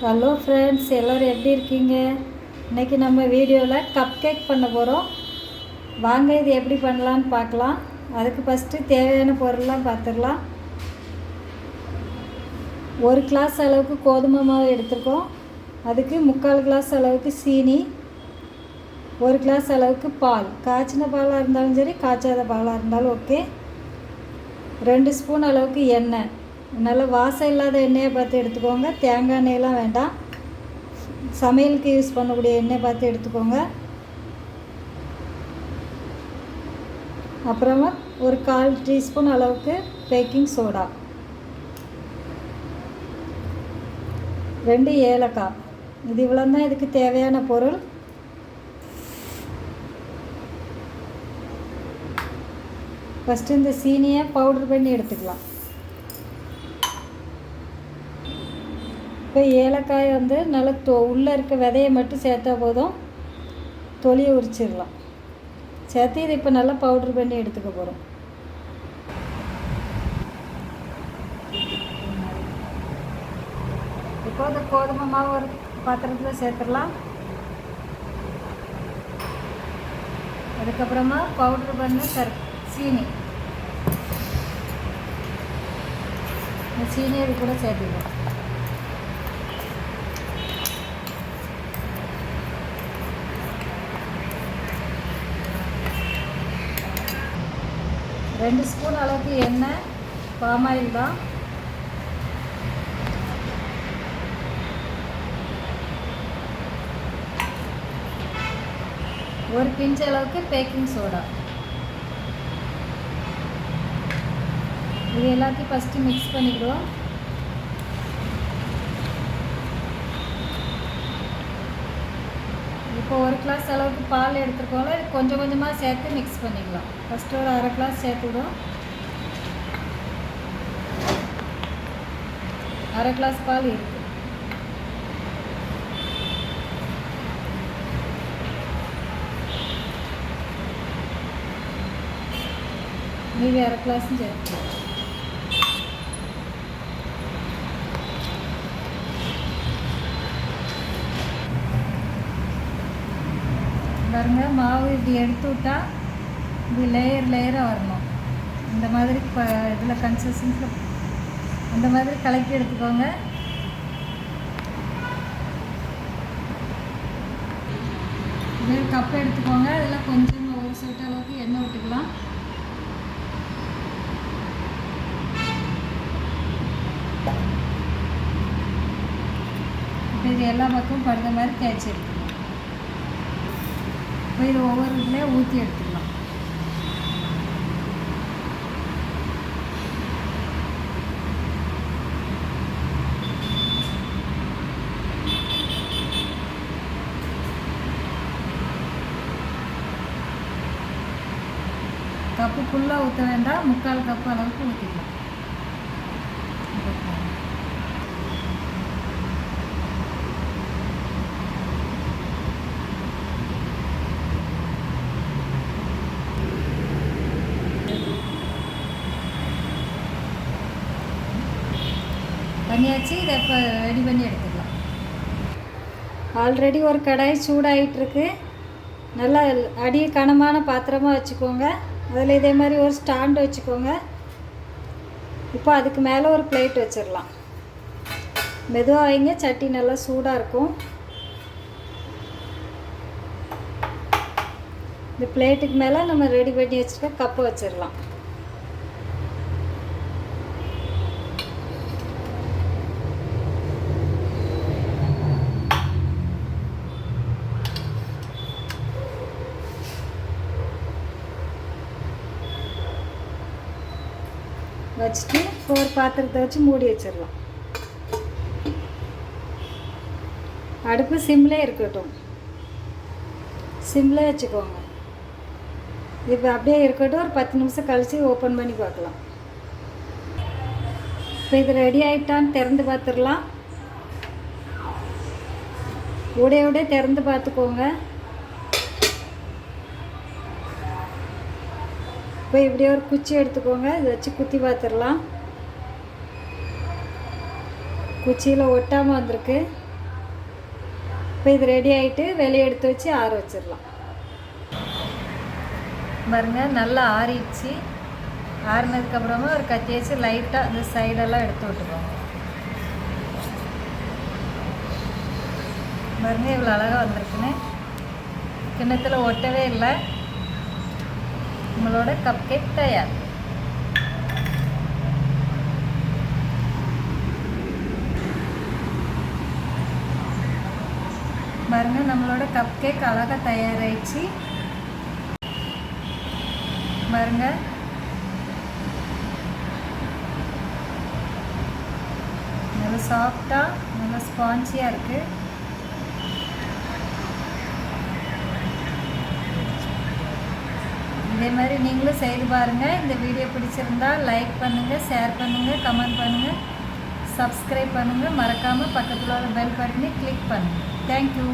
Hello friends, எல்லோரும் எப்படி இருக்கீங்க? இன்றைக்கி நம்ம வீடியோவில் கப் கேக் பண்ண போகிறோம். வாங்க இது எப்படி பண்ணலான்னு பார்க்கலாம். அதுக்கு ஃபஸ்ட்டு தேவையான பொருள்லாம் பார்த்துடலாம். 1 கிளாஸ் அளவுக்கு கோதுமை மாவு எடுத்துருக்கோம். அதுக்கு 3/4 கிளாஸ் அளவுக்கு சீனி, 1 கிளாஸ் அளவுக்கு பால். காய்ச்சின பாலாக இருந்தாலும் சரி, காய்ச்சாத பாலாக இருந்தாலும் ஓகே. 2 ஸ்பூன் அளவுக்கு எண்ணெய், நல்ல வாசம் இல்லாத எண்ணெயை பார்த்து எடுத்துக்கோங்க. தேங்காய் எண்ணெயெலாம் வேண்டாம், சமையலுக்கு யூஸ் பண்ணக்கூடிய எண்ணெய் பார்த்து எடுத்துக்கோங்க. அப்புறமா ஒரு 1/4 டீஸ்பூன் அளவுக்கு பேக்கிங் சோடா, 2 ஏலக்காய். இது இவ்வளோ தான் இதுக்கு தேவையான பொருள். ஃபஸ்ட்டு இந்த சீனியை பவுடர் பண்ணி எடுத்துக்கலாம். இப்போ ஏலக்காய் நல்லா உள்ளே இருக்க விதையை மட்டும் சேர்த்தா போதும், தொலியை உரிச்சிடலாம். சேர்த்து இதை இப்போ நல்லா பவுட்ரு பண்ணி எடுத்துக்க போகிறோம். இப்போ இந்த கோதுமை மாவு ஒரு பாத்திரத்தில் சேர்த்துடலாம். அதுக்கப்புறமா பவுட்ரு பண்ண சீனி, இந்த சீனியை இது கூட சேர்த்துக்கலாம். ரெண்டு ஸ்பூன் அளவுக்கு எண்ணெய், பாம் ஆயில் தான். ஒரு பிஞ்ச் அளவுக்கு பேக்கிங் சோடா. இது எல்லாத்தையும் ஃபஸ்ட்டு மிக்ஸ் பண்ணிக்கிடுவோம். இப்போ 1 கிளாஸ் அளவுக்கு பால் எடுத்துருக்கோம்ல, இது கொஞ்சம் கொஞ்சமாக சேர்த்து மிக்ஸ் பண்ணிக்கலாம். ஃபஸ்ட்டு ஒரு 1/2 கிளாஸ் சேர்த்துவிடும். 1/2 கிளாஸ் பால் இருக்குது. மீதி 1/2 கிளாஸும் சேர்த்துக்கலாம். பாருங்க, மாவு இப்படி எடுத்து விட்டால் இப்படி லேயராக வரணும். இந்த மாதிரி இதில் கன்சிஸ்டன்ஸில் அந்த மாதிரி கலக்கி எடுத்துக்கோங்க. இதே கப் எடுத்துக்கோங்க. அதில் கொஞ்சம் ஒரு சொட்டு அளவுக்கு எண்ணெய் விட்டுக்கலாம். இப்போ இது எல்லா பக்கமும் படுற மாதிரி தேய்ச்சி எடுத்துக்கலாம். இப்போ இது ஒவ்வொரு இதுலேயே ஊற்றி எடுத்துக்கலாம். கப்பு ஃபுல்லாக ஊற்ற வேண்டாம், 3/4 கப்பு அளவுக்கு ஊற்றிக்கலாம். பண்ணியாச்சு. இதை இப்போ ரெடி பண்ணி எடுத்துக்கலாம். ஆல்ரெடி ஒரு கடாய் சூடாகிட்டுருக்கு. நல்லா அடி கனமான பாத்திரமாக வச்சுக்கோங்க. அதில் இதே மாதிரி ஒரு ஸ்டாண்டு வச்சுக்கோங்க. இப்போ அதுக்கு மேலே ஒரு பிளேட் வச்சிடலாம். மெதுவாக வைங்க, சட்டி நல்லா சூடாக இருக்கும். இந்த பிளேட்டுக்கு மேலே நம்ம ரெடி பண்ணி வச்சுருக்க கப்பை வச்சிடலாம். வச்சுட்டு ஒரு பாத்திரத்தை வச்சு மூடி வச்சிடலாம். அடுப்பு சிம்லே இருக்கட்டும், சிம்லே வச்சுக்கோங்க. இப்போ அப்படியே இருக்கட்டும். ஒரு 10 நிமிஷம் கழித்து ஓப்பன் பண்ணி பார்க்கலாம். இப்போ இது ரெடி ஆகிட்டான்னு திறந்து பார்த்துடலாம். உடைய திறந்து பார்த்துக்கோங்க. இப்போ இப்படியே ஒரு குச்சி எடுத்துக்கோங்க. இதை வச்சு குத்தி பார்த்துடலாம். குச்சியில் ஒட்டாமல் வந்திருக்கு. இப்போ இது ரெடி ஆகிட்டு வெளியே எடுத்து வச்சு ஆற வச்சிடலாம். பாருங்கள் நல்லா ஆறிடுச்சு. ஆறினதுக்கப்புறமா ஒரு கத்தி வச்சு லைட்டாக அந்த சைடெல்லாம் எடுத்து விட்டுருவோம். பாருங்கள் இவ்வளோ அழகாக வந்திருக்குன்னு. கிண்ணத்தில் ஒட்டவே இல்லை. நம்மளோட கப் கேக் தயார். பாருங்கள் நம்மளோட கப் கேக் அழகாக தயாராகிடுச்சு. பாருங்கள் நல்லா சாஃப்டாக நல்லா ஸ்பான்சியாக இருக்குது. இதே மாதிரி நீங்களும் செய்து பாருங்கள். இந்த வீடியோ பிடிச்சிருந்தா லைக் பண்ணுங்கள், ஷேர் பண்ணுங்கள், கமெண்ட் பண்ணுங்கள், சப்ஸ்கிரைப் பண்ணுங்கள். மறக்காமல் பக்கத்தில் உள்ள பெல் பட்டனை கிளிக் பண்ணுங்கள். தேங்க்யூ.